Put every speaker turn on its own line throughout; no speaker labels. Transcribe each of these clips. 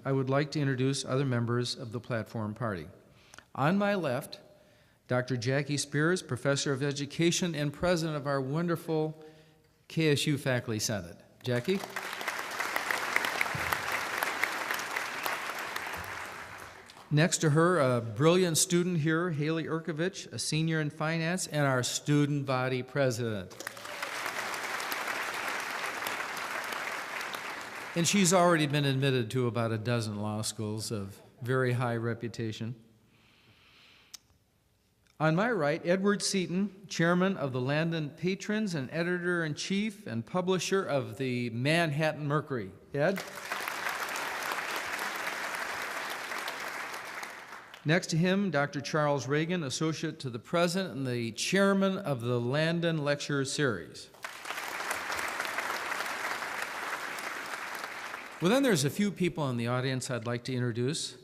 I would like to introduce other members of the Platform Party. On my left, Dr. Jackie Spears, Professor of Education and President of our wonderful KSU Faculty Senate. Jackie? Next to her, a brilliant student here, Haley Urkovich, a senior in finance, and our student body president. And she's already been admitted to about a dozen law schools of very high reputation. On my right, Edward Seaton, chairman of the Landon Patrons and editor-in-chief and publisher of the Manhattan Mercury. Ed? Next to him, Dr. Charles Reagan, associate to the president and the chairman of the Landon Lecture Series. Well, then there's a few people in the audience I'd like to introduce.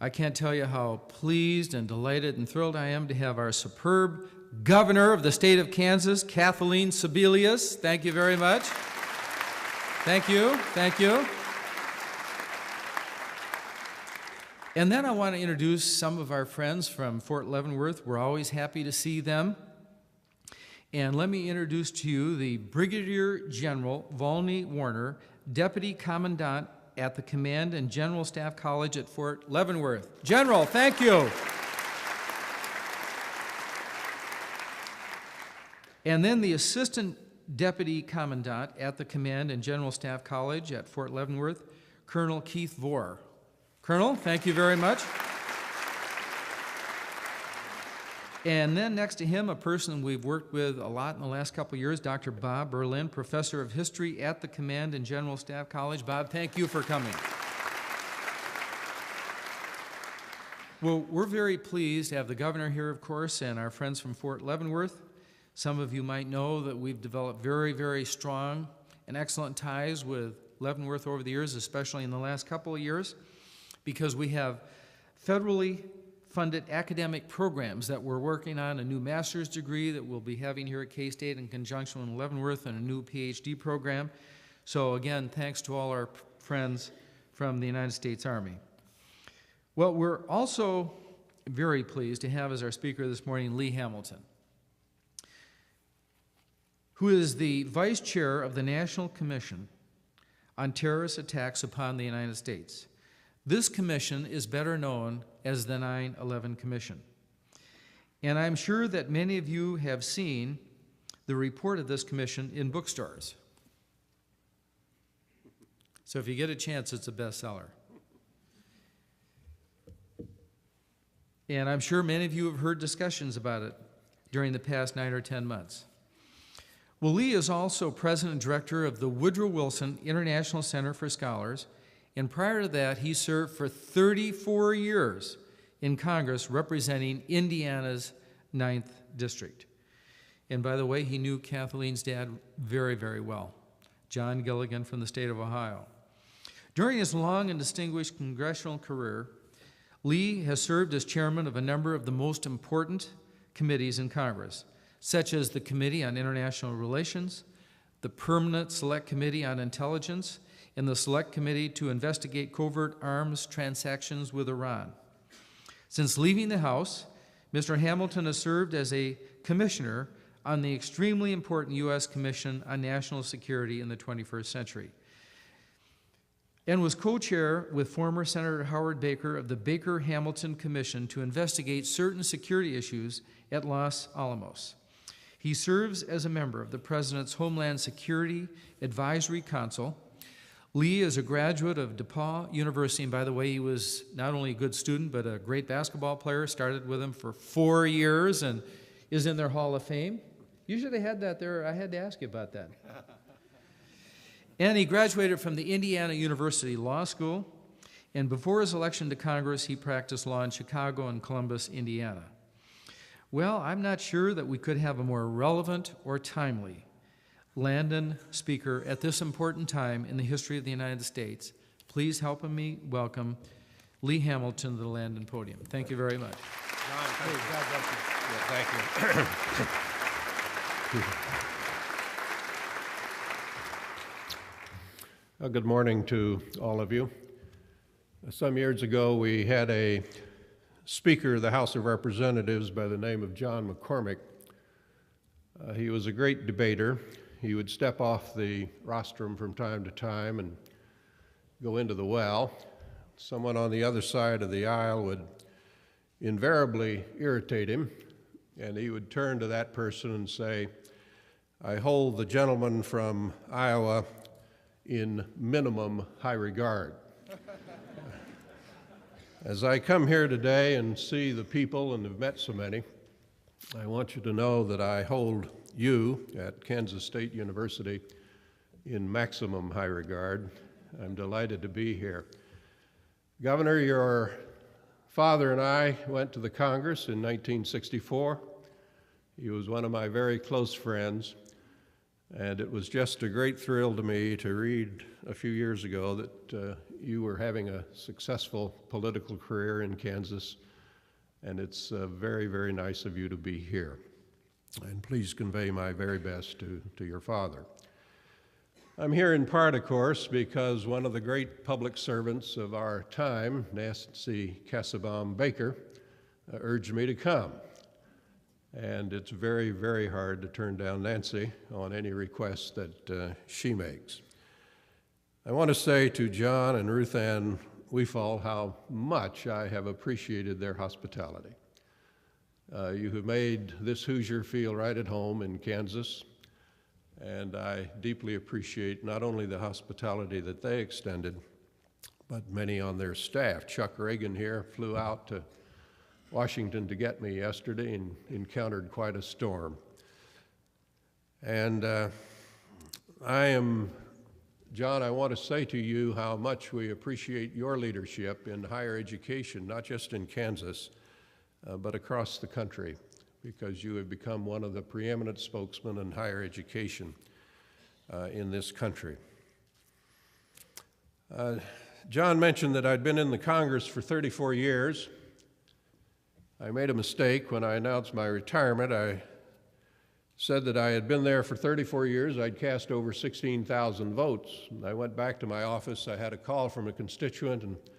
I can't tell you how pleased and delighted and thrilled I am to have our superb governor of the state of Kansas, Kathleen Sebelius. Thank you very much. Thank you. Thank you. And then I want to introduce some of our friends from Fort Leavenworth. We're always happy to see them. And let me introduce to you the Brigadier General Volney Warner, Deputy Commandant at the Command and General Staff College at Fort Leavenworth. General, thank you. And then the Assistant Deputy Commandant at the Command and General Staff College at Fort Leavenworth, Colonel Keith Vore. Colonel, thank you very much. And then next to him, a person we've worked with a lot in the last couple of years, Dr. Bob Berlin, Professor of History at the Command and General Staff College. Bob, thank you for coming. Well, we're very pleased to have the governor here, of course, and our friends from Fort Leavenworth. Some of you might know that we've developed very, very strong and excellent ties with Leavenworth over the years, especially in the last couple of years, because we have federally funded academic programs that we're working on, a new master's degree that we'll be having here at K-State in conjunction with Leavenworth, and a new PhD program. So again, thanks to all our friends from the United States Army. Well, we're also very pleased to have as our speaker this morning Lee Hamilton, who is the Vice Chair of the National Commission on Terrorist Attacks upon the United States. This commission is better known as the 9/11 Commission. And I'm sure that many of you have seen the report of this commission in bookstores. So if you get a chance, it's a bestseller. And I'm sure many of you have heard discussions about it during the past 9 or 10 months. Well, Lee is also president and director of the Woodrow Wilson International Center for Scholars, and prior to that, he served for 34 years in Congress representing Indiana's 9th District. And by the way, he knew Kathleen's dad very, very well, John Gilligan from the state of Ohio. During his long and distinguished congressional career, Lee has served as chairman of a number of the most important committees in Congress, such as the Committee on International Relations, the Permanent Select Committee on Intelligence, and the Select Committee to investigate covert arms transactions with Iran. Since leaving the House, Mr. Hamilton has served as a commissioner on the extremely important U.S. Commission on National Security in the 21st Century, and was co-chair with former Senator Howard Baker of the Baker-Hamilton Commission to investigate certain security issues at Los Alamos. He serves as a member of the President's Homeland Security Advisory Council. Lee is a graduate of DePaul University, and by the way, he was not only a good student, but a great basketball player. Started with him for 4 years and is in their Hall of Fame. You should have had that there. I had to ask you about that. And he graduated from the Indiana University Law School, and before his election to Congress, he practiced law in Chicago and Columbus, Indiana. Well, I'm not sure that we could have a more relevant or timely Landon speaker at this important time in the history of the United States. Please help me welcome Lee Hamilton to the Landon podium. Thank you very much.
John, thank you. God bless you. Yeah, thank you. Good morning to all of you. Some years ago, we had a Speaker of the House of Representatives by the name of John McCormick. He was a great debater. He would step off the rostrum from time to time and go into the well. Someone on the other side of the aisle would invariably irritate him, and he would turn to that person and say, "I hold the gentleman from Iowa in minimum high regard." As I come here today and see the people and have met so many, I want you to know that I hold you at Kansas State University in maximum high regard. I'm delighted to be here. Governor, your father and I went to the Congress in 1964. He was one of my very close friends, and it was just a great thrill to me to read a few years ago that you were having a successful political career in Kansas, and it's very, very nice of you to be here. And please convey my very best to your father. I'm here in part, of course, because one of the great public servants of our time, Nancy Kassebaum Baker, urged me to come. And it's very, very hard to turn down Nancy on any request that she makes. I want to say to John and Ruth Ann Weefall how much I have appreciated their hospitality. You have made this Hoosier feel right at home in Kansas, and I deeply appreciate not only the hospitality that they extended, but many on their staff. Chuck Reagan here flew out to Washington to get me yesterday and encountered quite a storm. And John, I want to say to you how much we appreciate your leadership in higher education, not just in Kansas, but across the country, because you have become one of the preeminent spokesmen in higher education in this country. John mentioned that I'd been in the Congress for 34 years. I made a mistake when I announced my retirement. I said that I had been there for 34 years. I'd cast over 16,000 votes. I went back to my office. I had a call from a constituent, and the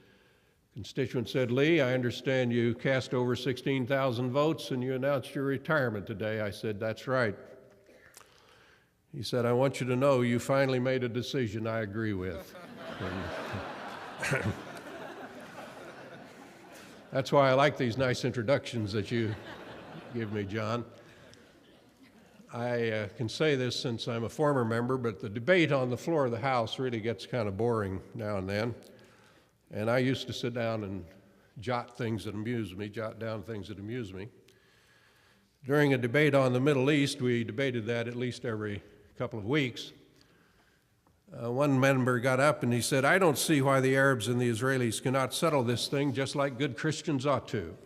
constituent said, "Lee, I understand you cast over 16,000 votes and you announced your retirement today." I said, "That's right." He said, "I want you to know you finally made a decision I agree with." That's why I like these nice introductions that you give me, John. I can say this since I'm a former member, but the debate on the floor of the House really gets kind of boring now and then. And I used to sit down and jot down things that amuse me. During a debate on the Middle East, we debated that at least every couple of weeks. One member got up and he said, "I don't see why the Arabs and the Israelis cannot settle this thing just like good Christians ought to."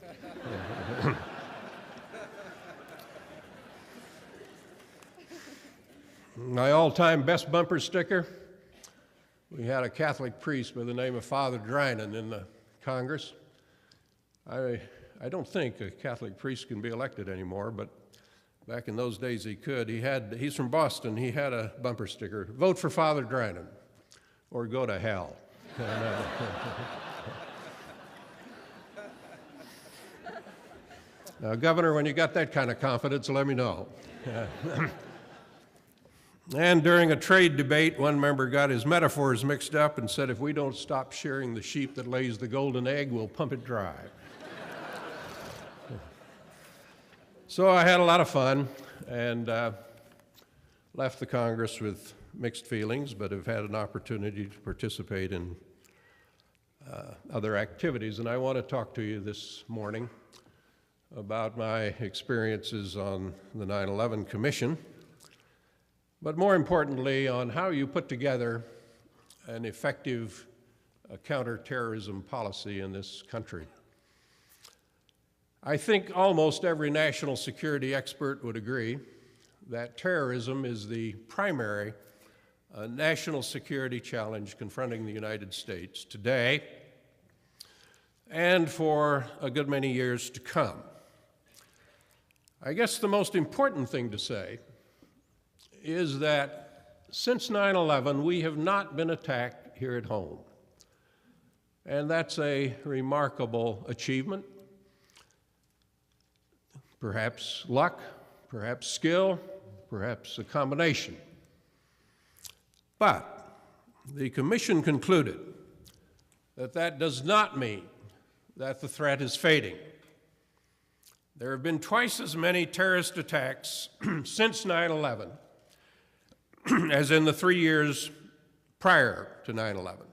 My all-time best bumper sticker, we had a Catholic priest by the name of Father Drinan in the Congress. I don't think a Catholic priest can be elected anymore, but back in those days he could. He's from Boston. He had a bumper sticker, "Vote for Father Drinan or go to hell." Now, Governor, when you got that kind of confidence, let me know. And during a trade debate, one member got his metaphors mixed up and said, "If we don't stop shearing the sheep that lays the golden egg, we'll pump it dry." So I had a lot of fun and left the Congress with mixed feelings, but have had an opportunity to participate in other activities. And I want to talk to you this morning about my experiences on the 9/11 Commission, but more importantly, on how you put together an effective counterterrorism policy in this country. I think almost every national security expert would agree that terrorism is the primary national security challenge confronting the United States today and for a good many years to come. I guess the most important thing to say is that since 9/11, we have not been attacked here at home. And that's a remarkable achievement. Perhaps luck, perhaps skill, perhaps a combination. But the commission concluded that that does not mean that the threat is fading. There have been twice as many terrorist attacks since 9/11 as in the 3 years prior to 9/11.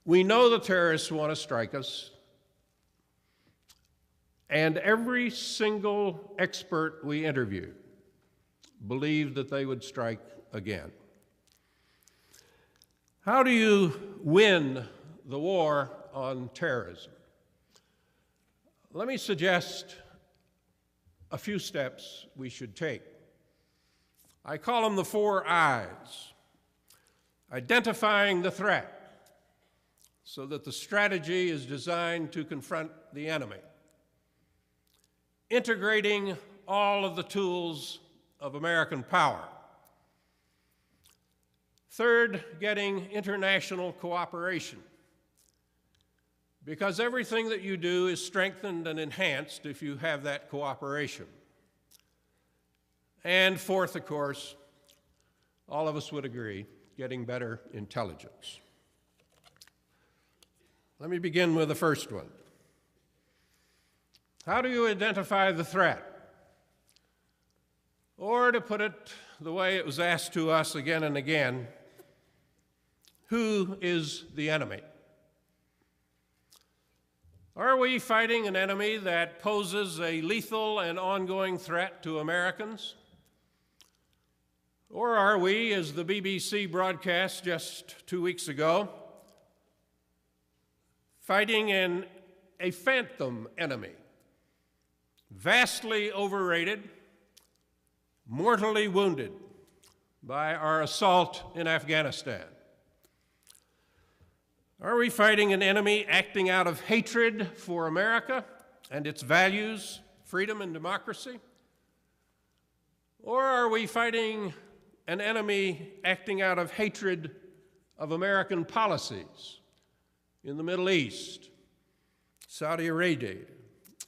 We know the terrorists want to strike us, and every single expert we interviewed believed that they would strike again. How do you win the war on terrorism? Let me suggest a few steps we should take. I call them the 4 I's. Identifying the threat so that the strategy is designed to confront the enemy. Integrating all of the tools of American power. Third, getting international cooperation, because everything that you do is strengthened and enhanced if you have that cooperation. And fourth, of course, all of us would agree, getting better intelligence. Let me begin with the first one. How do you identify the threat? Or to put it the way it was asked to us again and again, who is the enemy? Are we fighting an enemy that poses a lethal and ongoing threat to Americans? Or are we, as the BBC broadcast just 2 weeks ago, fighting a phantom enemy, vastly overrated, mortally wounded by our assault in Afghanistan? Are we fighting an enemy acting out of hatred for America and its values, freedom and democracy? Or are we fighting an enemy acting out of hatred of American policies in the Middle East, Saudi Arabia,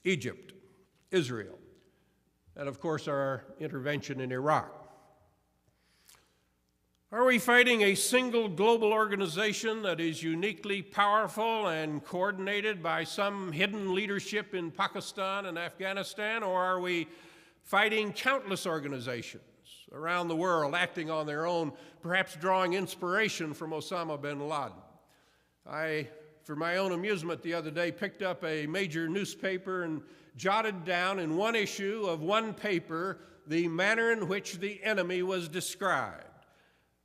Egypt, Israel, and of course our intervention in Iraq? Are we fighting a single global organization that is uniquely powerful and coordinated by some hidden leadership in Pakistan and Afghanistan? Or are we fighting countless organizations around the world acting on their own, perhaps drawing inspiration from Osama bin Laden? I, for my own amusement the other day, picked up a major newspaper and jotted down in one issue of one paper the manner in which the enemy was described.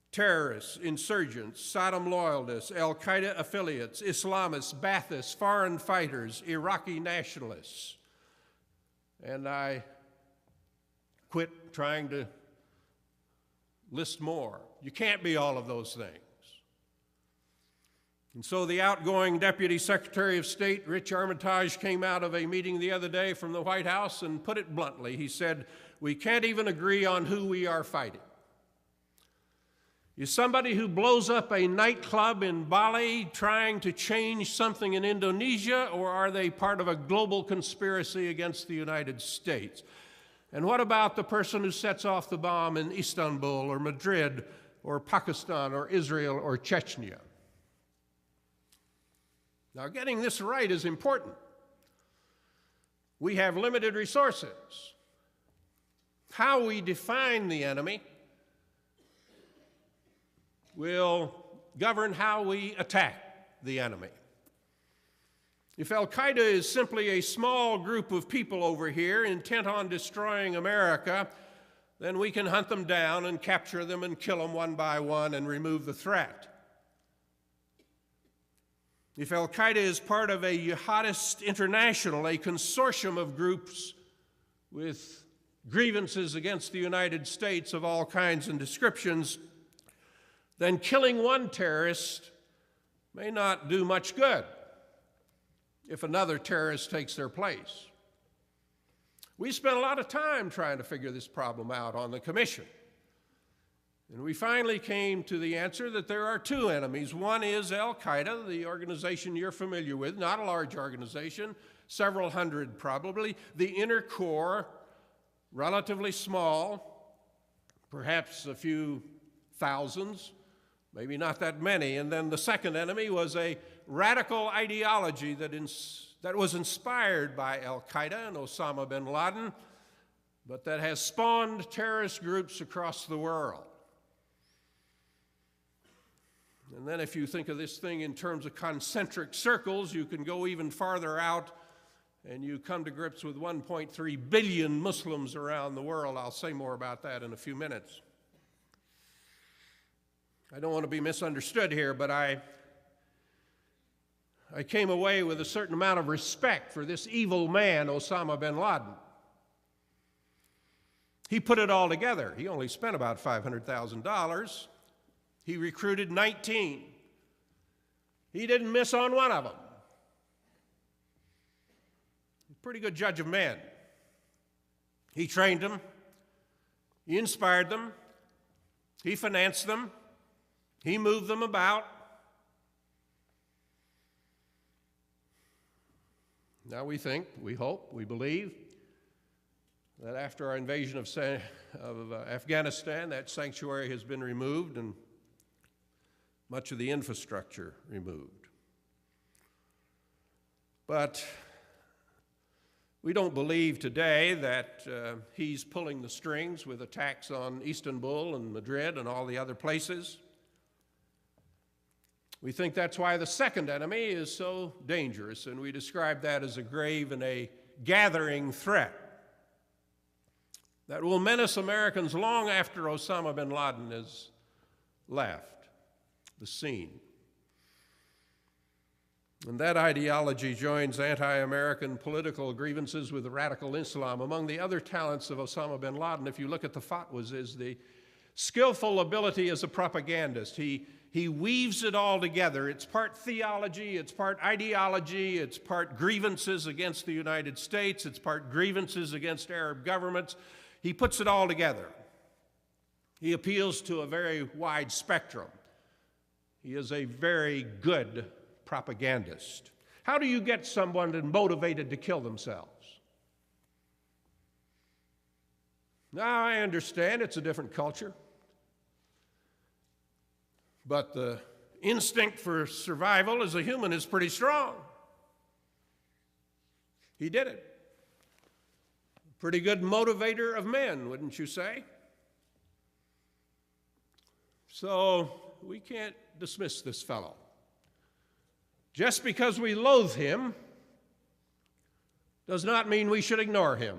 Terrorists, insurgents, Saddam loyalists, al-Qaeda affiliates, Islamists, Baathists, foreign fighters, Iraqi nationalists. And I quit trying to list more. You can't be all of those things. And so the outgoing Deputy Secretary of State, Rich Armitage, came out of a meeting the other day from the White House and put it bluntly. He said, "We can't even agree on who we are fighting." Is somebody who blows up a nightclub in Bali trying to change something in Indonesia, or are they part of a global conspiracy against the United States? And what about the person who sets off the bomb in Istanbul or Madrid or Pakistan or Israel or Chechnya? Now, getting this right is important. We have limited resources. How we define the enemy will govern how we attack the enemy. If al-Qaeda is simply a small group of people over here intent on destroying America, then we can hunt them down and capture them and kill them one by one and remove the threat. If al-Qaeda is part of a jihadist international, a consortium of groups with grievances against the United States of all kinds and descriptions, then killing one terrorist may not do much good if another terrorist takes their place. We spent a lot of time trying to figure this problem out on the Commission. And we finally came to the answer that there are two enemies. One is Al-Qaeda, the organization you're familiar with, not a large organization, several hundred probably. The inner core, relatively small, perhaps a few thousands, maybe not that many. And then the second enemy was a radical ideology that was inspired by Al-Qaeda and Osama bin Laden, but that has spawned terrorist groups across the world. And then if you think of this thing in terms of concentric circles, you can go even farther out and you come to grips with 1.3 billion Muslims around the world. I'll say more about that in a few minutes. I don't want to be misunderstood here, but I came away with a certain amount of respect for this evil man, Osama bin Laden. He put it all together. He only spent about $500,000. He recruited 19. He didn't miss on one of them. He's a pretty good judge of men. He trained them. He inspired them. He financed them. He moved them about. Now we think, we hope, we believe that after our invasion of Afghanistan, that sanctuary has been removed and much of the infrastructure removed. But we don't believe today that he's pulling the strings with attacks on Istanbul and Madrid and all the other places. We think that's why the second enemy is so dangerous, and we describe that as a grave and a gathering threat that will menace Americans long after Osama bin Laden has left the scene. And that ideology joins anti-American political grievances with radical Islam. Among the other talents of Osama bin Laden, if you look at the fatwas, is the skillful ability as a propagandist. He weaves it all together. It's part theology, it's part ideology, it's part grievances against the United States, it's part grievances against Arab governments. He puts it all together. He appeals to a very wide spectrum. He is a very good propagandist. How do you get someone motivated to kill themselves? Now, I understand it's a different culture, but the instinct for survival as a human is pretty strong. He did it. Pretty good motivator of men, wouldn't you say? So we can't dismiss this fellow. Just because we loathe him does not mean we should ignore him.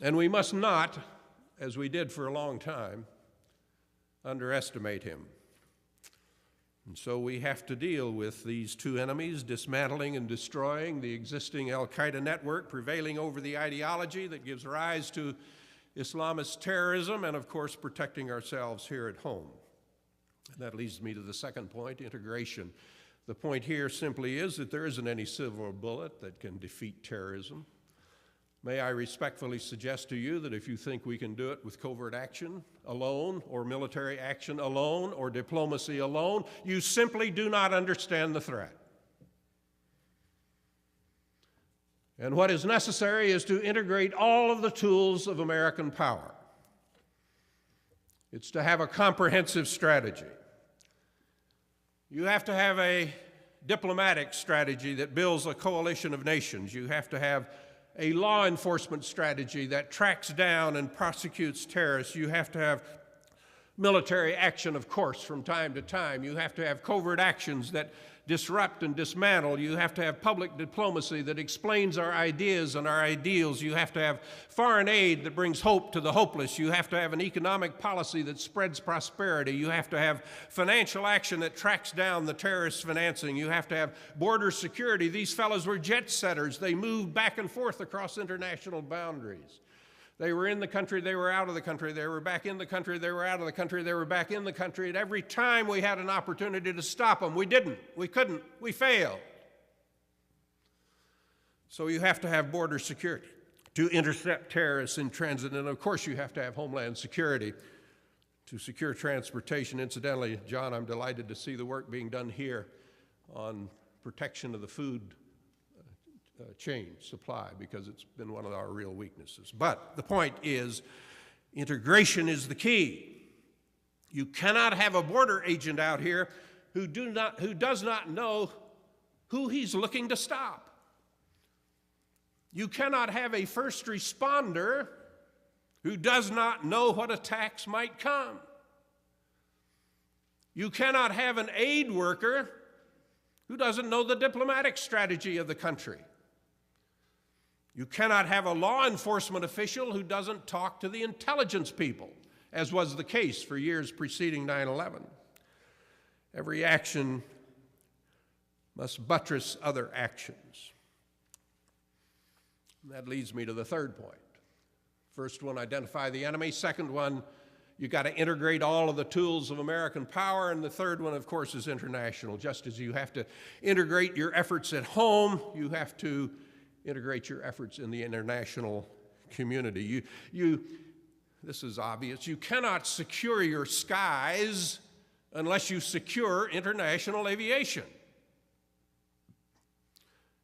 And we must not, as we did for a long time, underestimate him. And so we have to deal with these two enemies, dismantling and destroying the existing Al-Qaeda network, prevailing over the ideology that gives rise to Islamist terrorism, and of course protecting ourselves here at home. And that leads me to the second point, integration. The point here simply is that there isn't any silver bullet that can defeat terrorism. May I respectfully suggest to you that if you think we can do it with covert action alone, or military action alone, or diplomacy alone, you simply do not understand the threat. And what is necessary is to integrate all of the tools of American power. It's to have a comprehensive strategy. You have to have a diplomatic strategy that builds a coalition of nations. You have to have a law enforcement strategy that tracks down and prosecutes terrorists. You have to have military action, of course, from time to time. You have to have covert actions that disrupt and dismantle. You have to have public diplomacy that explains our ideas and our ideals. You have to have foreign aid that brings hope to the hopeless. You have to have an economic policy that spreads prosperity. You have to have financial action that tracks down the terrorist financing. You have to have border security. These fellows were jet setters. They moved back and forth across international boundaries. They were in the country, they were out of the country, they were back in the country, they were out of the country, they were back in the country. And every time we had an opportunity to stop them, we didn't, we couldn't, we failed. So you have to have border security. to intercept terrorists in transit. And of course, you have to have Homeland Security to secure transportation. Incidentally, John, I'm delighted to see the work being done here on protection of the food chain supply, because it's been one of our real weaknesses. But the point is, integration is the key. You cannot have a border agent out here who does not know who he's looking to stop. You cannot have a first responder who does not know what attacks might come. You cannot have an aid worker who doesn't know the diplomatic strategy of the country. You cannot have a law enforcement official who doesn't talk to the intelligence people, as was the case for years preceding 9/11. Every action must buttress other actions. And that leads me to the third point. First one, identify the enemy. Second one, you got to integrate all of the tools of American power. And the third one, of course, is international. Just as you have to integrate your efforts at home, you have to integrate your efforts in the international community. This is obvious. You cannot secure your skies unless you secure international aviation.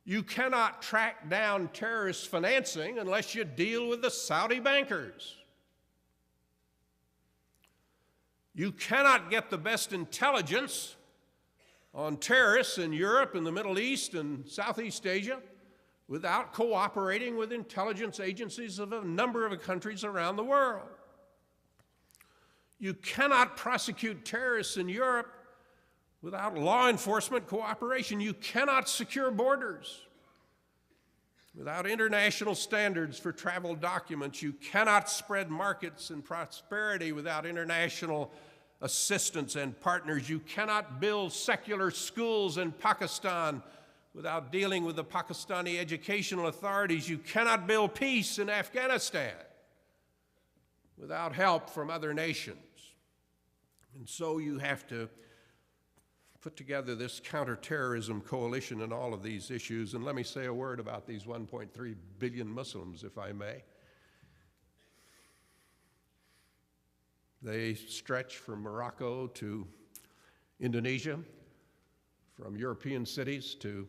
You cannot track down terrorist financing unless you deal with the Saudi bankers. You cannot get the best intelligence on terrorists in Europe and the Middle East and Southeast Asia without cooperating with intelligence agencies of a number of countries around the world. You cannot prosecute terrorists in Europe without law enforcement cooperation. You cannot secure borders without international standards for travel documents. You cannot spread markets and prosperity without international assistance and partners. You cannot build secular schools in Pakistan without dealing with the Pakistani educational authorities. You cannot build peace in Afghanistan without help from other nations. And so you have to put together this counterterrorism coalition and all of these issues. And let me say a word about these 1.3 billion Muslims, if I may. They stretch from Morocco to Indonesia, from European cities to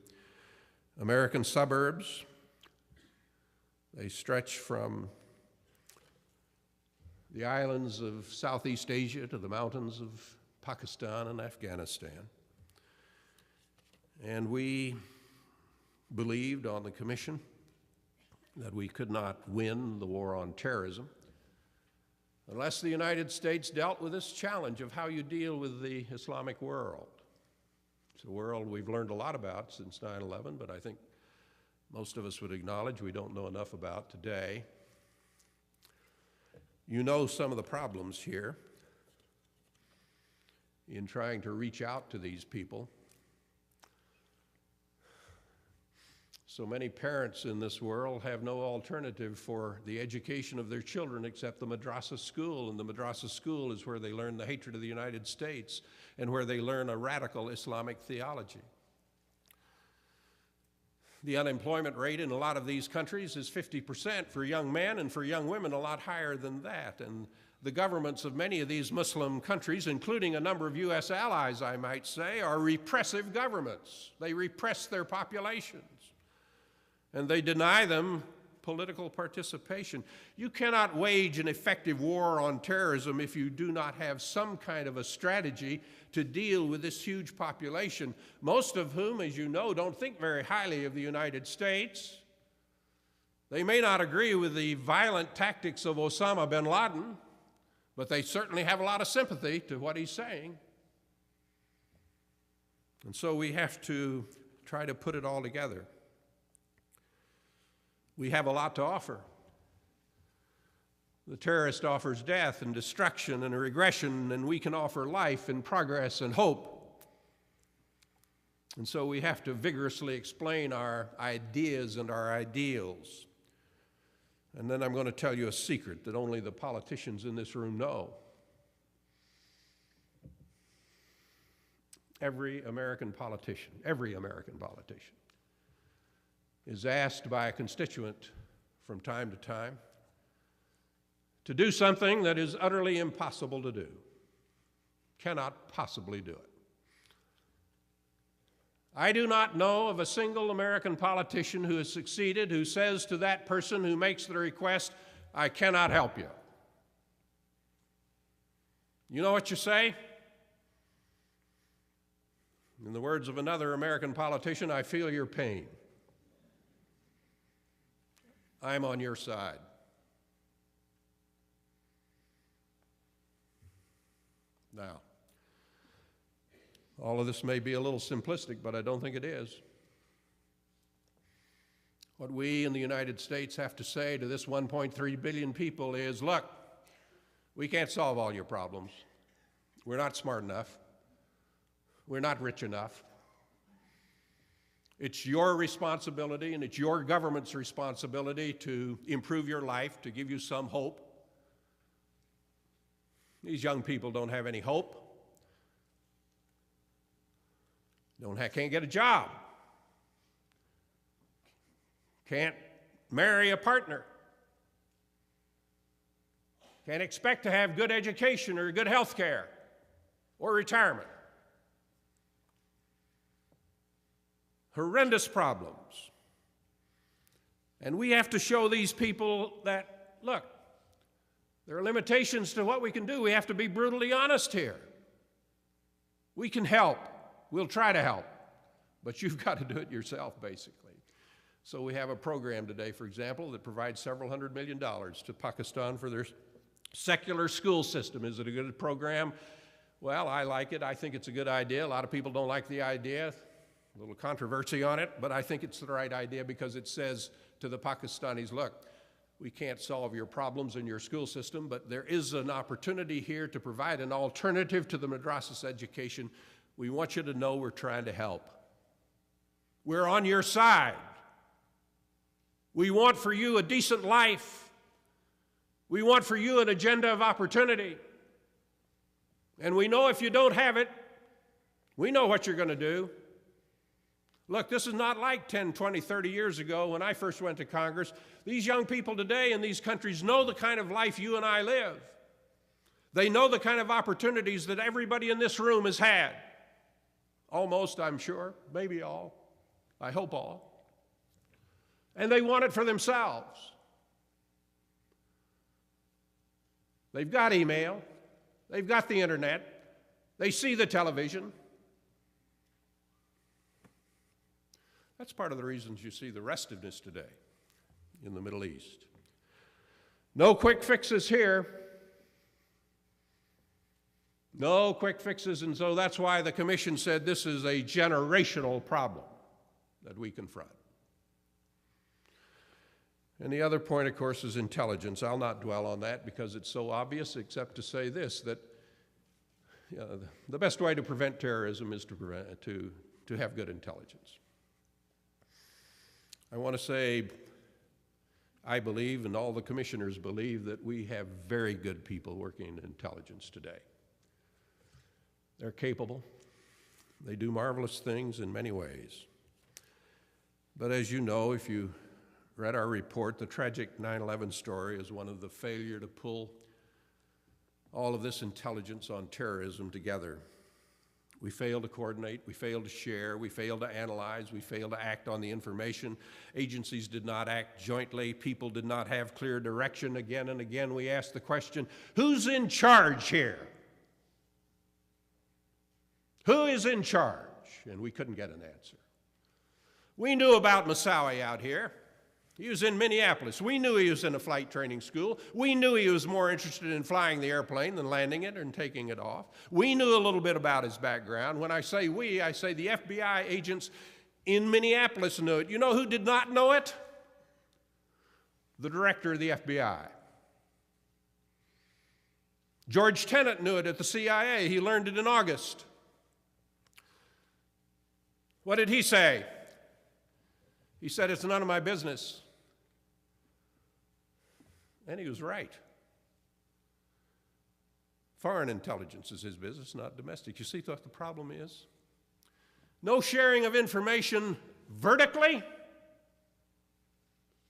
American suburbs. They stretch from the islands of Southeast Asia to the mountains of Pakistan and Afghanistan. And we believed on the Commission that we could not win the war on terrorism unless the United States dealt with this challenge of how you deal with the Islamic world. It's a world we've learned a lot about since 9/11, but I think most of us would acknowledge we don't know enough about today. You know some of the problems here in trying to reach out to these people. So many parents in this world have no alternative for the education of their children except the madrasa school, and the madrasa school is where they learn the hatred of the United States and where they learn a radical Islamic theology. The unemployment rate in a lot of these countries is 50% for young men, and for young women a lot higher than that. And the governments of many of these Muslim countries, including a number of U.S. allies, I might say, are repressive governments. They repress their populations, and they deny them political participation. You cannot wage an effective war on terrorism if you do not have some kind of a strategy to deal with this huge population, most of whom, as you know, don't think very highly of the United States. They may not agree with the violent tactics of Osama bin Laden, but they certainly have a lot of sympathy to what he's saying. And so we have to try to put it all together. We have a lot to offer. The terrorist offers death and destruction and regression, and we can offer life and progress and hope. And so we have to vigorously explain our ideas and our ideals. And then I'm going to tell you a secret that only the politicians in this room know. Every American politician is asked by a constituent from time to time to do something that is utterly impossible to do. Cannot possibly do it. I do not know of a single American politician who has succeeded who says to that person who makes the request, "I cannot help you." You know what you say? In the words of another American politician, "I feel your pain. I'm on your side." Now, all of this may be a little simplistic, but I don't think it is. What we in the United States have to say to this 1.3 billion people is, look, we can't solve all your problems. We're not smart enough. We're not rich enough. It's your responsibility and it's your government's responsibility to improve your life, to give you some hope. These young people don't have any hope. Can't get a job. Can't marry a partner. Can't expect to have good education or good health care or retirement. Horrendous problems. And we have to show these people that, look, there are limitations to what we can do. We have to be brutally honest here. We can help. We'll try to help. But you've got to do it yourself, basically. So we have a program today, for example, that provides several $100 million to Pakistan for their secular school system. Is it a good program? Well, I like it. I think it's a good idea. A lot of people don't like the idea. A little controversy on it, but I think it's the right idea because it says to the Pakistanis, look, we can't solve your problems in your school system, but there is an opportunity here to provide an alternative to the madrasas education. We want you to know we're trying to help. We're on your side. We want for you a decent life. We want for you an agenda of opportunity. And we know if you don't have it, we know what you're going to do. Look, this is not like 10, 20, 30 years ago when I first went to Congress. These young people today in these countries know the kind of life you and I live. They know the kind of opportunities that everybody in this room has had. Almost, I'm sure, maybe all. I hope all. And they want it for themselves. They've got email. They've got the internet. They see the television. That's part of the reasons you see the restiveness today in the Middle East. No quick fixes here. No quick fixes, and so that's why the Commission said this is a generational problem that we confront. And the other point, of course, is intelligence. I'll not dwell on that because it's so obvious, except to say this, that the best way to prevent terrorism is to have good intelligence. I want to say, I believe, and all the commissioners believe, that we have very good people working in intelligence today. They're capable. They do marvelous things in many ways. But as you know, if you read our report, the tragic 9/11 story is one of the failure to pull all of this intelligence on terrorism together. We failed to coordinate, we failed to share, we failed to analyze, we failed to act on the information. Agencies did not act jointly, people did not have clear direction. Again and again we asked the question, who's in charge here? Who is in charge? And we couldn't get an answer. We knew about Moussaoui out here. He was in Minneapolis. We knew he was in a flight training school. We knew he was more interested in flying the airplane than landing it and taking it off. We knew a little bit about his background. When I say we, I say the FBI agents in Minneapolis knew it. You know who did not know it? The director of the FBI. George Tenet knew it at the CIA. He learned it in August. What did he say? He said, it's none of my business. And he was right. Foreign intelligence is his business, not domestic. You see what the problem is? No sharing of information vertically,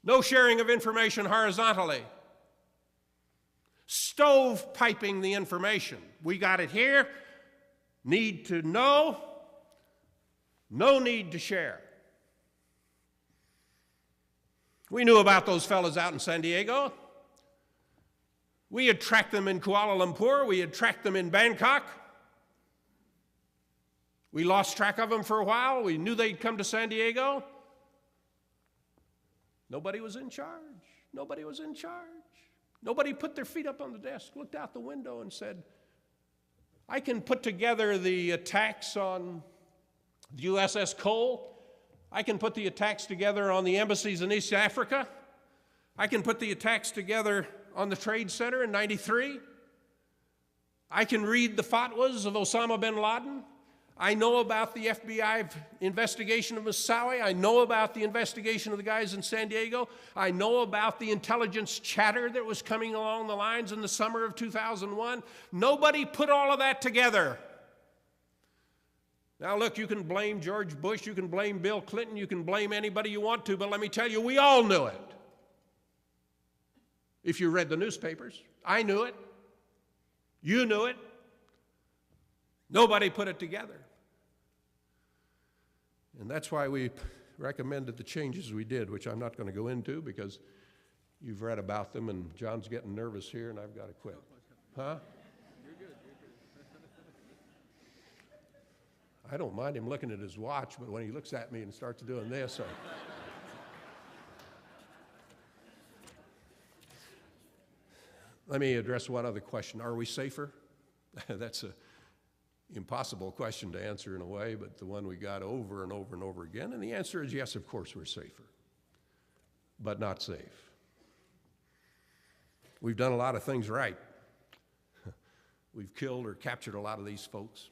No sharing of information horizontally. Stovepiping the information. We got it here. Need to know. No need to share. We knew about those fellas out in San Diego. We had tracked them in Kuala Lumpur. We had tracked them in Bangkok. We lost track of them for a while. We knew they'd come to San Diego. Nobody was in charge. Nobody was in charge. Nobody put their feet up on the desk, looked out the window and said, I can put together the attacks on the USS Cole. I can put the attacks together on the embassies in East Africa. I can put the attacks together on the Trade Center in '93. I can read the fatwas of Osama bin Laden. I know about the FBI investigation of Moussaoui. I know about the investigation of the guys in San Diego. I know about the intelligence chatter that was coming along the lines in the summer of 2001. Nobody put all of that together. Now look, you can blame George Bush, you can blame Bill Clinton, you can blame anybody you want to, but let me tell you, we all knew it. If you read the newspapers, I knew it. You knew it. Nobody put it together. And that's why we recommended the changes we did, which I'm not going to go into because you've read about them and John's getting nervous here and I've got to quit. Huh?
You're good.
I don't mind him looking at his watch, but when he looks at me and starts doing this, Let me address one other question. Are we safer? That's an impossible question to answer in a way, but the one we got over and over and over again. And the answer is yes, of course we're safer, but not safe. We've done a lot of things right. We've killed or captured a lot of these folks.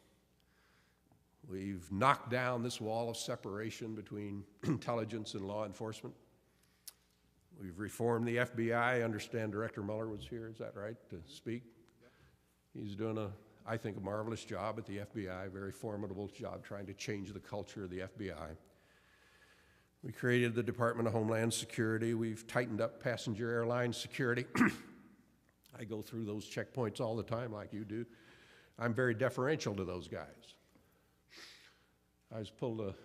We've knocked down this wall of separation between intelligence and law enforcement. We've reformed the FBI. I understand Director Mueller was here, is that right, to speak? He's doing, I think, a marvelous job at the FBI, a very formidable job trying to change the culture of the FBI. We created the Department of Homeland Security. We've tightened up passenger airline security. I go through those checkpoints all the time like you do. I'm very deferential to those guys. I was pulled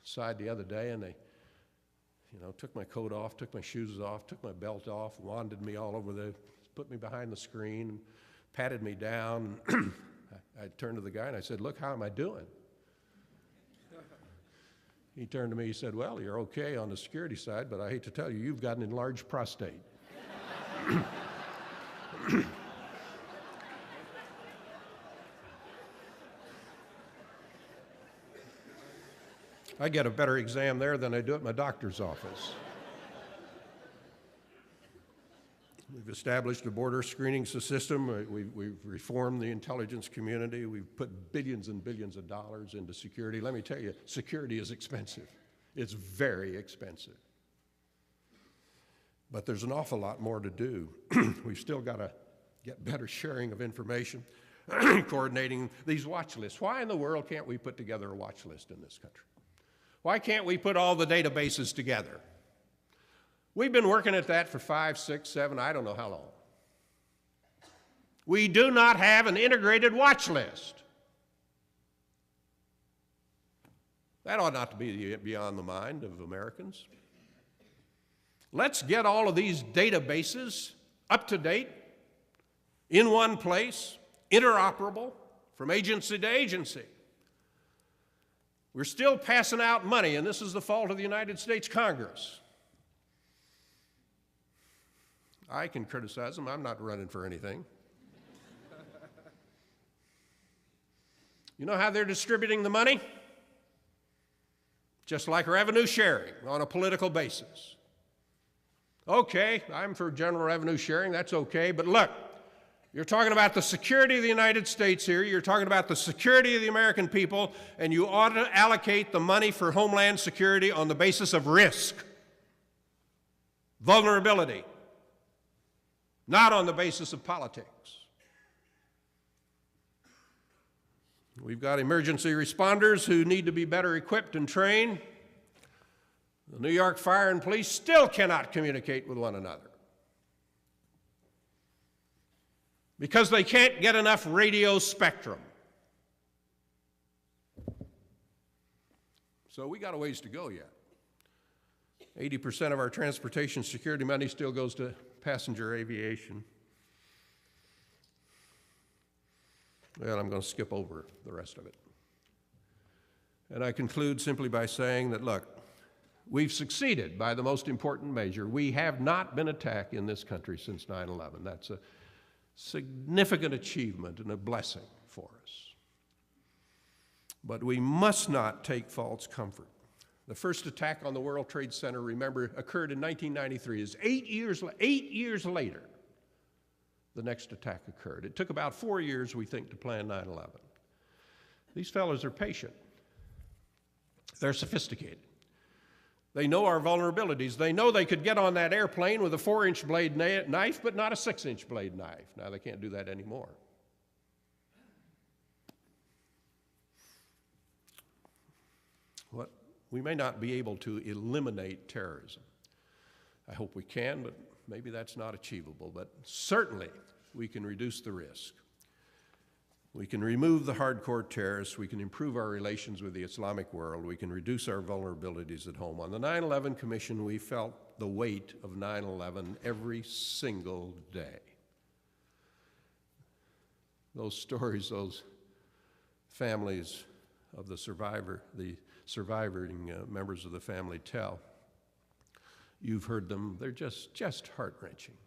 aside the other day and they took my coat off, took my shoes off, took my belt off, wanded me all over put me behind the screen, patted me down. I turned to the guy and I said, look, how am I doing? He turned to me, he said, well, you're okay on the security side, but I hate to tell you, you've got an enlarged prostate. I get a better exam there than I do at my doctor's office. We've established a border screening system. We've reformed the intelligence community. We've put billions and billions of dollars into security. Let me tell you, security is expensive. It's very expensive. But there's an awful lot more to do. We've still got to get better sharing of information, coordinating these watch lists. Why in the world can't we put together a watch list in this country? Why can't we put all the databases together? We've been working at that for 5, 6, 7, I don't know how long. We do not have an integrated watch list. That ought not to be beyond the mind of Americans. Let's get all of these databases up to date, in one place, interoperable, from agency to agency. We're still passing out money, and this is the fault of the United States Congress. I can criticize them. I'm not running for anything. You know how they're distributing the money? Just like revenue sharing on a political basis. Okay, I'm for general revenue sharing. That's okay. But look, you're talking about the security of the United States here. You're talking about the security of the American people, and you ought to allocate the money for Homeland Security on the basis of risk, vulnerability, not on the basis of politics. We've got emergency responders who need to be better equipped and trained. The New York Fire and Police still cannot communicate with one another because they can't get enough radio spectrum. So we got a ways to go yet. 80% of our transportation security money still goes to passenger aviation. Well, I'm going to skip over the rest of it. And I conclude simply by saying that, look, we've succeeded by the most important measure. We have not been attacked in this country since 9/11. That's a significant achievement and a blessing for us. But we must not take false comfort. The first attack on the World Trade Center, remember, occurred in 1993. It's 8 years later, the next attack occurred. It took about 4 years, we think, to plan 9/11. These fellows are patient. They're sophisticated. They know our vulnerabilities. They know they could get on that airplane with a 4-inch blade knife, but not a 6-inch blade knife. Now, they can't do that anymore. We may not be able to eliminate terrorism. I hope we can, but maybe that's not achievable. But certainly, we can reduce the risk. We can remove the hardcore terrorists. We can improve our relations with the Islamic world. We can reduce our vulnerabilities at home. On the 9/11 Commission, we felt the weight of 9/11 every single day. Those stories, those families of the surviving members of the family tell, you've heard them, they're just heart-wrenching.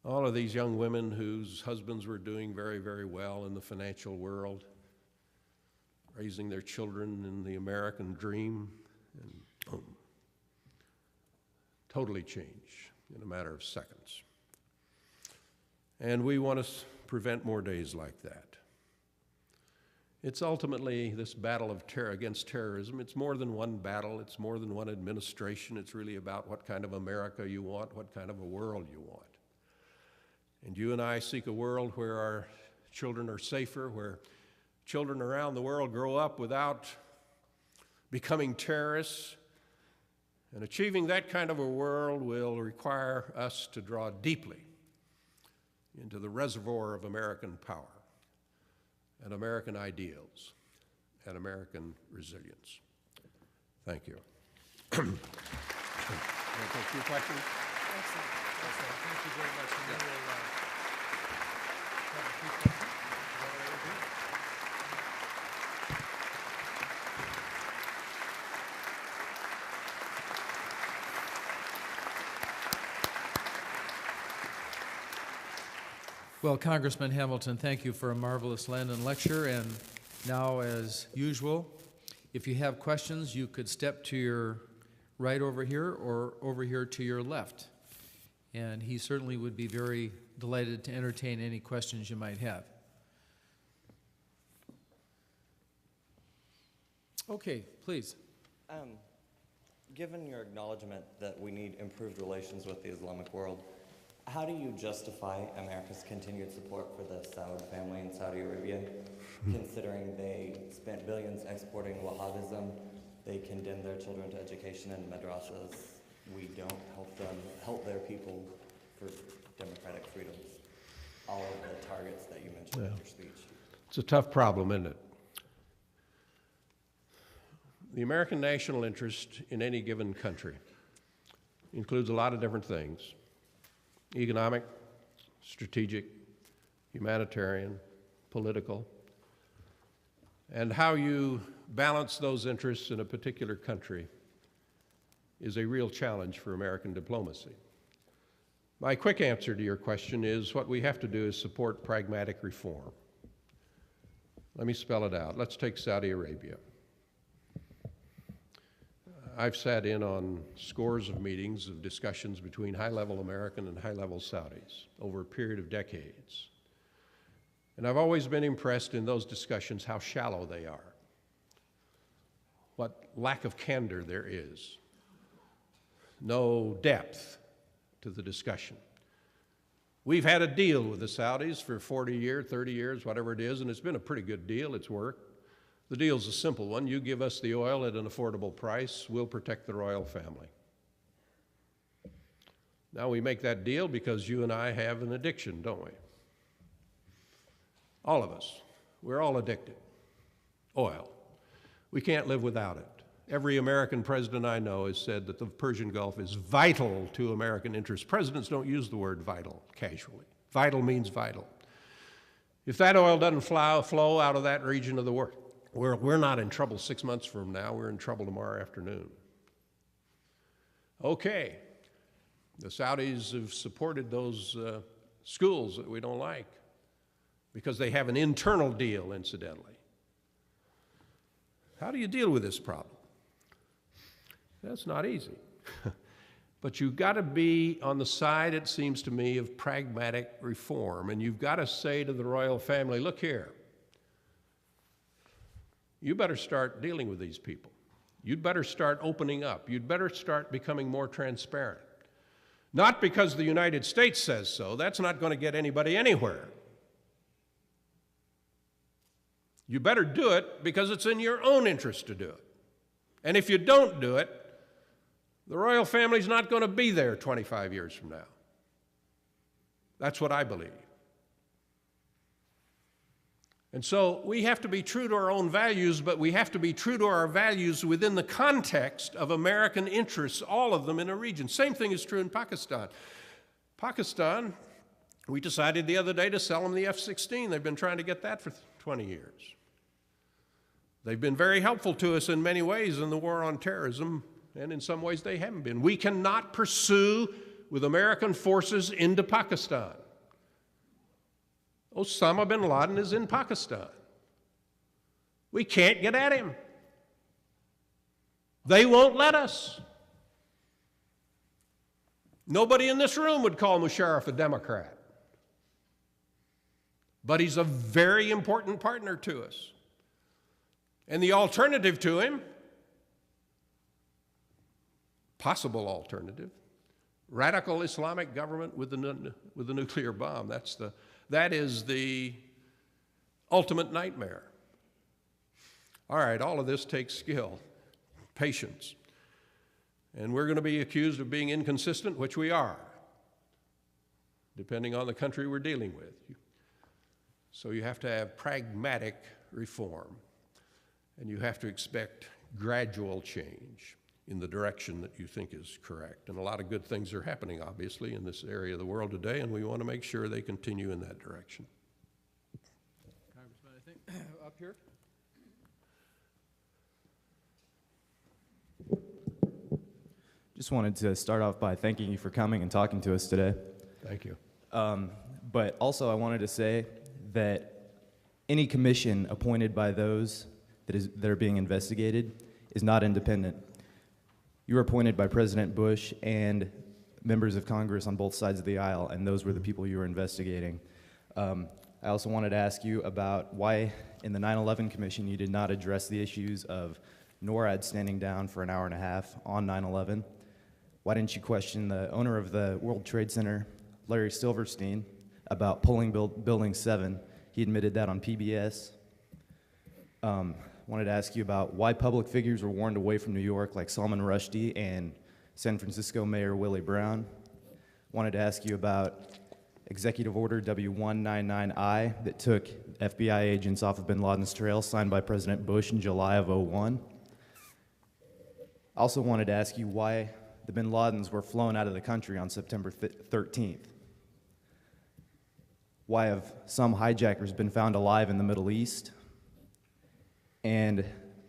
All of these young women whose husbands were doing very, very well in the financial world, raising their children in the American dream, and boom, totally change in a matter of seconds. And we want to prevent more days like that. It's ultimately this battle of against terrorism. It's more than one battle. It's more than one administration. It's really about what kind of America you want, what kind of a world you want. And you and I seek a world where our children are safer, where children around the world grow up without becoming terrorists. And achieving that kind of a world will require us to draw deeply into the reservoir of American power and American ideals and American resilience. Thank you. Can I take a few questions?
Excellent. Thank you very much. And then we'll have a few questions. Well, Congressman Hamilton, thank you for a marvelous Landon lecture. And now, as usual, if you have questions, you could step to your right over here or over here to your left. And he certainly would be very delighted to entertain any questions you might have. Okay, please.
Given your acknowledgement that we need improved relations with the Islamic world, how do you justify America's continued support for the Saud family in Saudi Arabia, considering they spent billions exporting Wahhabism, they condemn their children to education in madrasas, we don't help their people for democratic freedoms, all of the targets that you mentioned in your speech?
It's a tough problem, isn't it? The American national interest in any given country includes a lot of different things: economic, strategic, humanitarian, political. And how you balance those interests in a particular country is a real challenge for American diplomacy. My quick answer to your question is what we have to do is support pragmatic reform. Let me spell it out. Let's take Saudi Arabia. I've sat in on scores of meetings of discussions between high-level American and high-level Saudis over a period of decades. And I've always been impressed in those discussions how shallow they are, what lack of candor there is, no depth to the discussion. We've had a deal with the Saudis for 40 years, 30 years, whatever it is, and it's been a pretty good deal. It's worked. The deal's a simple one. You give us the oil at an affordable price, we'll protect the royal family. Now we make that deal because you and I have an addiction, don't we? All of us. We're all addicted. Oil. We can't live without it. Every American president I know has said that the Persian Gulf is vital to American interests. Presidents don't use the word vital casually. Vital means vital. If that oil doesn't flow out of that region of the world, we're not in trouble 6 months from now. We're in trouble tomorrow afternoon. Okay. The Saudis have supported those schools that we don't like because they have an internal deal, incidentally. How do you deal with this problem? That's not easy. But you've got to be on the side, it seems to me, of pragmatic reform. And you've got to say to the royal family, look here, you better start dealing with these people. You'd better start opening up. You'd better start becoming more transparent. Not because the United States says so. That's not going to get anybody anywhere. You better do it because it's in your own interest to do it. And if you don't do it, the royal family's not going to be there 25 years from now. That's what I believe. And so we have to be true to our own values, but we have to be true to our values within the context of American interests, all of them in a region. Same thing is true in Pakistan. Pakistan, we decided the other day to sell them the F-16. They've been trying to get that for 20 years. They've been very helpful to us in many ways in the war on terrorism, and in some ways they haven't been. We cannot pursue with American forces into Pakistan. Osama bin Laden is in Pakistan. We can't get at him. They won't let us. Nobody in this room would call Musharraf a Democrat. But he's a very important partner to us. And the alternative to him, possible alternative, radical Islamic government with the nuclear bomb. That is the ultimate nightmare. All right, all of this takes skill, patience. And we're going to be accused of being inconsistent, which we are, depending on the country we're dealing with. So you have to have pragmatic reform, and you have to expect gradual change in the direction that you think is correct. And a lot of good things are happening, obviously, in this area of the world today, and we want to make sure they continue in that direction.
Congressman, I think up here.
Just wanted to start off by thanking you for coming and talking to us today.
Thank you.
But also I wanted to say that any commission appointed by those that are being investigated is not independent. You were appointed by President Bush and members of Congress on both sides of the aisle, and those were the people you were investigating. I also wanted to ask you about why in the 9/11 Commission you did not address the issues of NORAD standing down for an hour and a half on 9/11. Why didn't you question the owner of the World Trade Center, Larry Silverstein, about pulling Building 7? He admitted that on PBS. Wanted to ask you about why public figures were warned away from New York, like Salman Rushdie and San Francisco Mayor Willie Brown. Wanted to ask you about Executive Order W199I that took FBI agents off of bin Laden's trail, signed by President Bush in July of '01. Also wanted to ask you why the bin Ladens were flown out of the country on September 13th. Why have some hijackers been found alive in the Middle East? And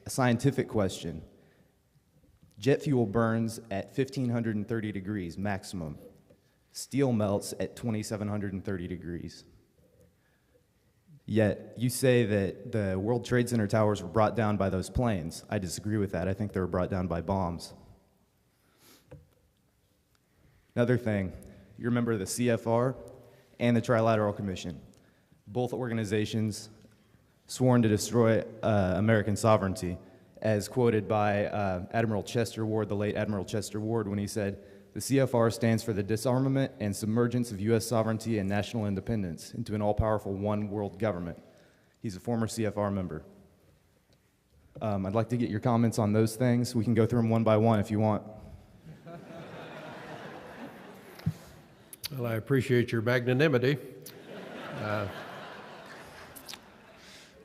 a scientific question. Jet fuel burns at 1,530 degrees maximum. Steel melts at 2,730 degrees. Yet you say that the World Trade Center towers were brought down by those planes. I disagree with that. I think they were brought down by bombs. Another thing, you're a member of the CFR and the Trilateral Commission. Both organizations sworn to destroy American sovereignty, as quoted by Admiral Chester Ward, the late Admiral Chester Ward, when he said, "The CFR stands for the disarmament and submergence of U.S. sovereignty and national independence into an all-powerful one world government." He's a former CFR member. I'd like to get your comments on those things. We can go through them one by one if you want.
Well, I appreciate your magnanimity.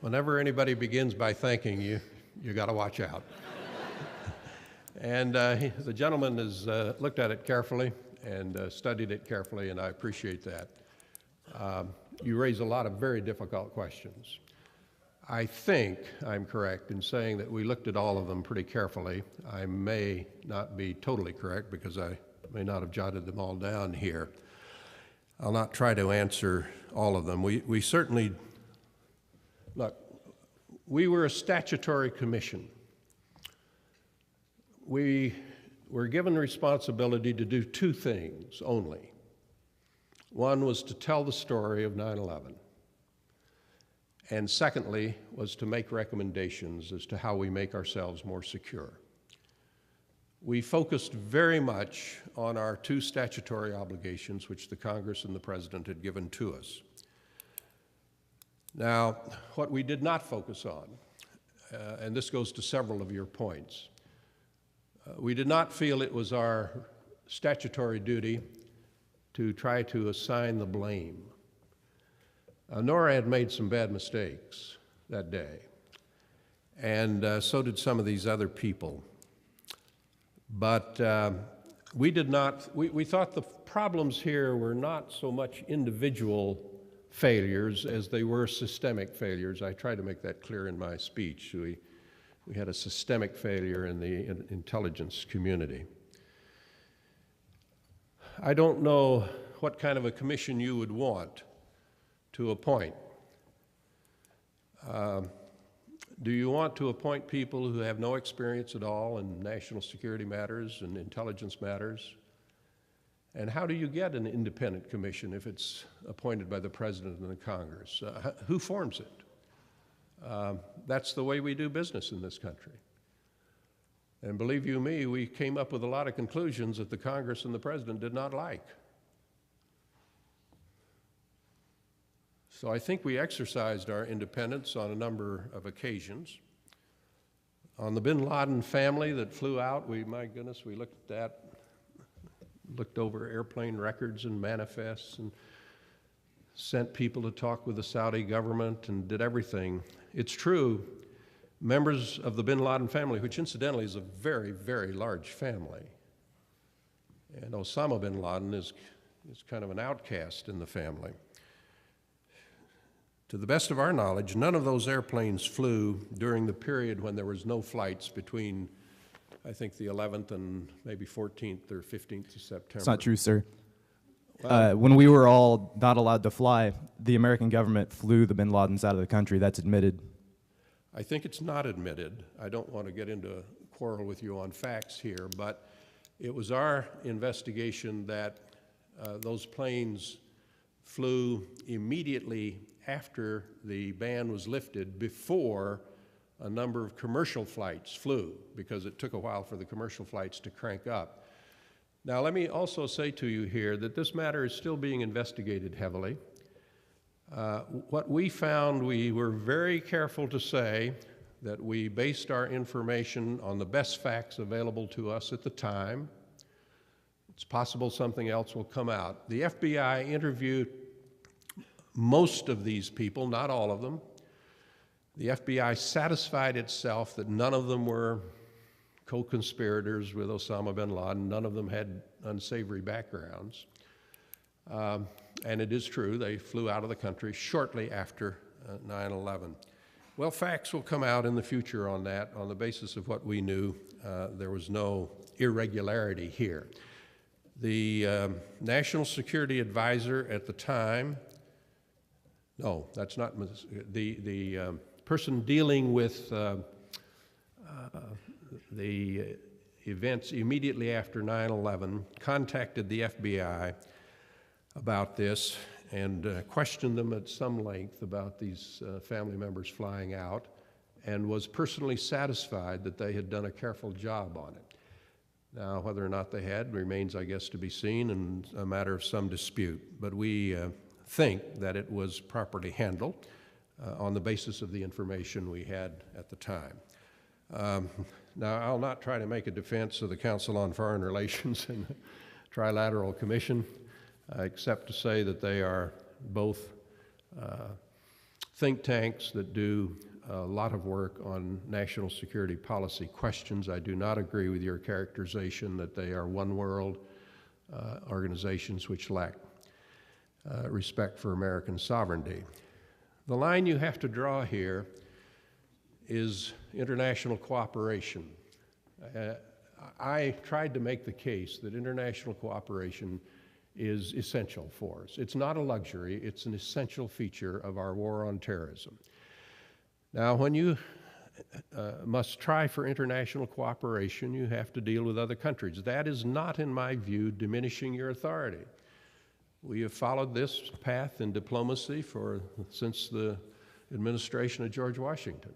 Whenever anybody begins by thanking you, you got to watch out. And the gentleman has looked at it carefully and studied it carefully, and I appreciate that. You raise a lot of very difficult questions. I think I'm correct in saying that we looked at all of them pretty carefully. I may not be totally correct because I may not have jotted them all down here. I'll not try to answer all of them. We certainly, look, we were a statutory commission. We were given responsibility to do two things only. One was to tell the story of 9/11. And secondly, was to make recommendations as to how we make ourselves more secure. We focused very much on our two statutory obligations, which the Congress and the President had given to us. Now, what we did not focus on, and this goes to several of your points, we did not feel it was our statutory duty to try to assign the blame. NORAD had made some bad mistakes that day, and so did some of these other people. But we thought the problems here were not so much individual failures as they were systemic failures. I tried to make that clear in my speech. We had a systemic failure in the intelligence community. I don't know what kind of a commission you would want to appoint. Do you want to appoint people who have no experience at all in national security matters and intelligence matters? And how do you get an independent commission if it's appointed by the President and the Congress? Who forms it? That's the way we do business in this country. And believe you me, we came up with a lot of conclusions that the Congress and the President did not like. So I think we exercised our independence on a number of occasions. On the bin Laden family that flew out, my goodness, we looked over airplane records and manifests and sent people to talk with the Saudi government and did everything. It's true, members of the bin Laden family, which incidentally is a very, very large family, and Osama bin Laden is kind of an outcast in the family. To the best of our knowledge, none of those airplanes flew during the period when there was no flights between, I think, the 11th and maybe 14th or 15th of September.
It's not true, sir. When we were all not allowed to fly, the American government flew the bin Ladens out of the country. That's admitted.
I think it's not admitted. I don't want to get into a quarrel with you on facts here, but it was our investigation that those planes flew immediately after the ban was lifted, before a number of commercial flights flew, because it took a while for the commercial flights to crank up. Now, let me also say to you here that this matter is still being investigated heavily. What we found, we were very careful to say that we based our information on the best facts available to us at the time. It's possible something else will come out. The FBI interviewed most of these people, not all of them. The FBI satisfied itself that none of them were co-conspirators with Osama bin Laden. None of them had unsavory backgrounds. And it is true, they flew out of the country shortly after 9/11. Well, facts will come out in the future on that. On the basis of what we knew, there was no irregularity here. The National Security Advisor at the time, no, that's not, the person dealing with the events immediately after 9/11 contacted the FBI about this and questioned them at some length about these family members flying out, and was personally satisfied that they had done a careful job on it. Now, whether or not they had remains, I guess, to be seen and a matter of some dispute. But we think that it was properly handled on the basis of the information we had at the time. Now, I'll not try to make a defense of the Council on Foreign Relations and the Trilateral Commission, except to say that they are both think tanks that do a lot of work on national security policy questions. I do not agree with your characterization that they are one world organizations which lack respect for American sovereignty. The line you have to draw here is international cooperation. I tried to make the case that international cooperation is essential for us. It's not a luxury, it's an essential feature of our war on terrorism. Now, when you must try for international cooperation, you have to deal with other countries. That is not, in my view, diminishing your authority. We have followed this path in diplomacy since the administration of George Washington.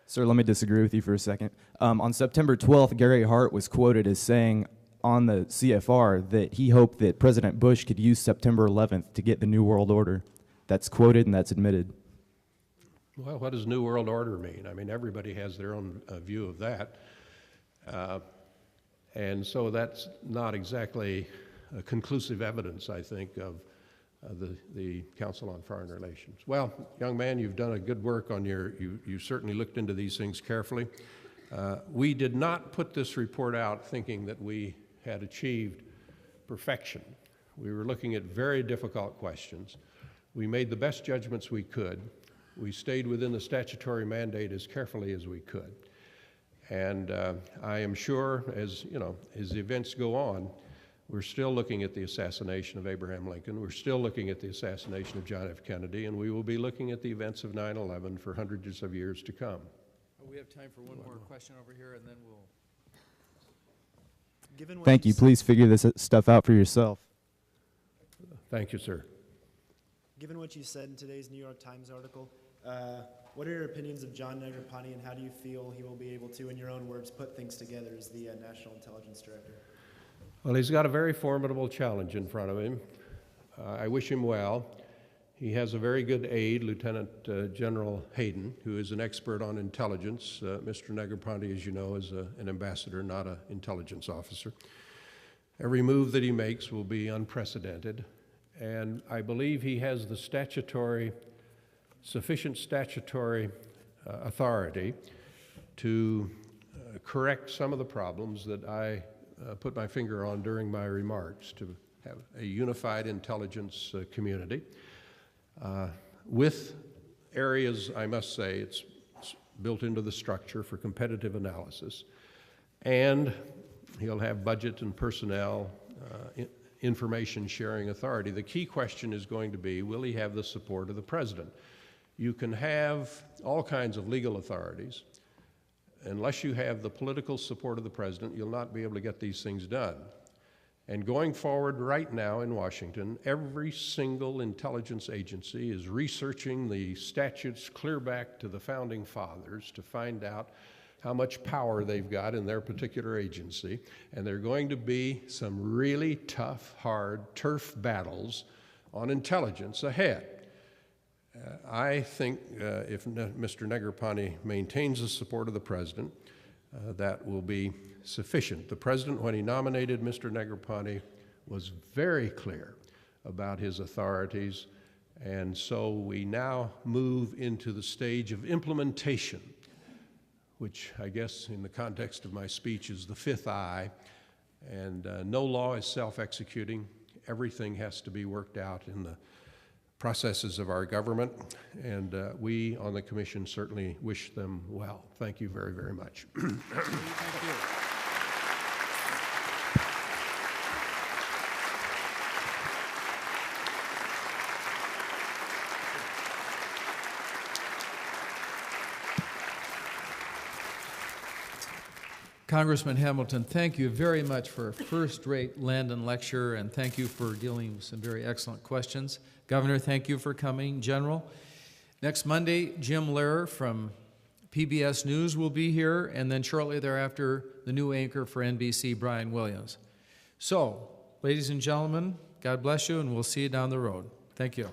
Sir, let me disagree with you for a second. On September 12th, Gary Hart was quoted as saying on the CFR that he hoped that President Bush could use September 11th to get the New World Order. That's quoted and that's admitted.
Well, what does New World Order mean? I mean, everybody has their own view of that. And so that's not exactly conclusive evidence, I think, of the Council on Foreign Relations. Well, young man, you've done a good work on you certainly looked into these things carefully. We did not put this report out thinking that we had achieved perfection. We were looking at very difficult questions. We made the best judgments we could. We stayed within the statutory mandate as carefully as we could. And I am sure, as the events go on, we're still looking at the assassination of Abraham Lincoln. We're still looking at the assassination of John F. Kennedy, and we will be looking at the events of 9/11 for hundreds of years to come.
We have time for one more question over here, and then we'll...
Thank you. Please figure this stuff out for yourself.
Thank you, sir.
Given what you said in today's New York Times article, what are your opinions of John Negroponte, and how do you feel he will be able to, in your own words, put things together as the National Intelligence Director?
Well, he's got a very formidable challenge in front of him. I wish him well. He has a very good aide, Lieutenant General Hayden, who is an expert on intelligence. Mr. Negroponte, as you know, is an ambassador, not an intelligence officer. Every move that he makes will be unprecedented, and I believe he has the sufficient statutory authority to correct some of the problems that I put my finger on during my remarks, to have a unified intelligence community with areas, I must say, it's built into the structure for competitive analysis, and he'll have budget and personnel, information sharing authority. The key question is going to be, will he have the support of the president? You can have all kinds of legal authorities. Unless you have the political support of the president, you'll not be able to get these things done. And going forward right now in Washington, every single intelligence agency is researching the statutes clear back to the founding fathers to find out how much power they've got in their particular agency. And there are going to be some really tough, hard turf battles on intelligence ahead. I think if Mr. Negroponte maintains the support of the president, that will be sufficient. The president, when he nominated Mr. Negroponte, was very clear about his authorities, and so we now move into the stage of implementation, which I guess in the context of my speech is the fifth I, and no law is self-executing. Everything has to be worked out in the processes of our government, and we on the Commission certainly wish them well. Thank you very, very much.
Thank you. Congressman Hamilton, thank you very much for a first-rate Landon lecture, and thank you for dealing with some very excellent questions. Governor, thank you for coming. General, next Monday, Jim Lehrer from PBS News will be here, and then shortly thereafter, the new anchor for NBC, Brian Williams. So, ladies and gentlemen, God bless you, and we'll see you down the road. Thank you.